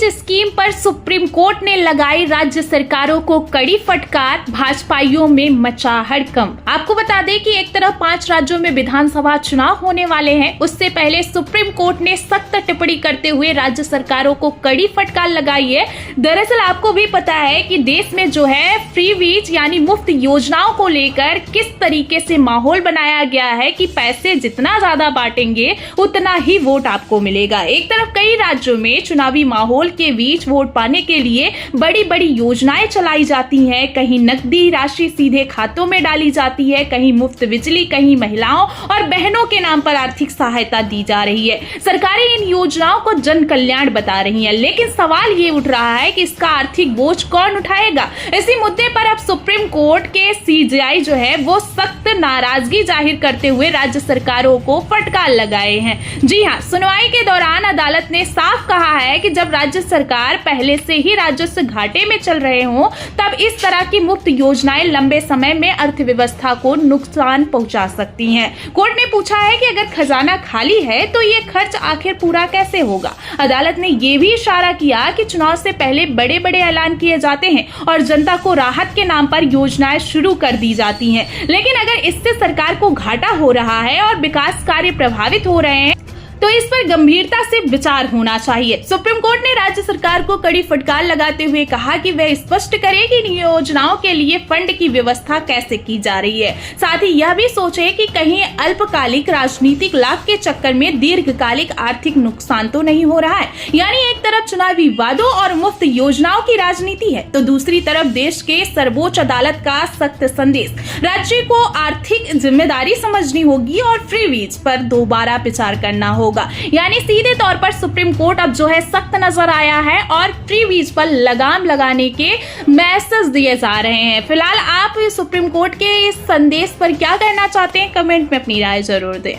Freebies scheme पर supreme court ने लगाई राज्य सरकारों को कड़ी फटकार, भाजपाइयों में मचा हड़कंप। आपको बता दें कि एक तरफ 5 राज्यों में विधानसभा चुनाव होने वाले हैं, उससे पहले सुप्रीम कोर्ट ने सख्त टिप्पणी करते हुए राज्य सरकारों को कड़ी फटकार लगाई है। दरअसल आपको भी पता है कि देश में जो है फ्रीवीज यानी मुफ्त योजनाओं को लेकर किस तरीके से माहौल बनाया गया है कि पैसे जितना ज्यादा बांटेंगे उतना ही वोट आपको मिलेगा। एक तरफ कई राज्यों में चुनावी माहौल के बीच वोट पाने के लिए बड़ी बड़ी योजनाएं चलाई जाती हैं, कहीं नकदी राशि सीधे खातों में डाली जाती है, कहीं मुफ्त बिजली, कहीं महिलाओं और बहनों के नाम पर आर्थिक सहायता दी जा रही है। सरकारें इन योजनाओं को जन कल्याण बता रही हैं, लेकिन सवाल ये उठ रहा है कि इसका आर्थिक बोझ कौन उठाएगा। इसी मुद्दे पर अब सुप्रीम कोर्ट के सीजेआई जो है वो सख्त नाराजगी जाहिर करते हुए राज्य सरकारों को फटकार लगाए हैं। जी हाँ, सुनवाई के दौरान अदालत ने साफ कहा है कि जब राज्य सरकार पहले से ही राजस्व घाटे में चल रहे हों तब इस तरह की मुफ्त योजनाएं लंबे समय में अर्थव्यवस्था को नुकसान पहुंचा सकती हैं। कोर्ट ने पूछा है कि अगर खजाना खाली है तो ये खर्च आखिर पूरा कैसे होगा। अदालत ने यह भी इशारा किया कि चुनाव से पहले बड़े बड़े ऐलान किए जाते हैं और जनता को राहत के नाम पर योजनाएं शुरू कर दी जाती हैं, लेकिन अगर इससे सरकार को घाटा हो रहा है और विकास कार्य प्रभावित हो रहे हैं तो इस पर गंभीरता से विचार होना चाहिए। सुप्रीम कोर्ट ने राज्य सरकार को कड़ी फटकार लगाते हुए कहा कि वह स्पष्ट करे कि इन योजनाओं के लिए फंड की व्यवस्था कैसे की जा रही है। साथ ही यह भी सोचे कि कहीं अल्पकालिक राजनीतिक लाभ के चक्कर में दीर्घकालिक आर्थिक नुकसान तो नहीं हो रहा है। यानी एक तरफ चुनावी वादों और मुफ्त योजनाओं की राजनीति है तो दूसरी तरफ देश के सर्वोच्च अदालत का सख्त संदेश। राज्य को आर्थिक जिम्मेदारी समझनी होगी और फ्रीवीज पर दोबारा विचार करना होगा। यानी सीधे तौर पर सुप्रीम कोर्ट अब जो है सख्त नजर आया है और फ्रीवीज पर लगाम लगाने के मैसेज दिए जा रहे हैं। फिलहाल आप सुप्रीम कोर्ट के इस संदेश पर क्या कहना चाहते हैं, कमेंट में अपनी राय जरूर दें।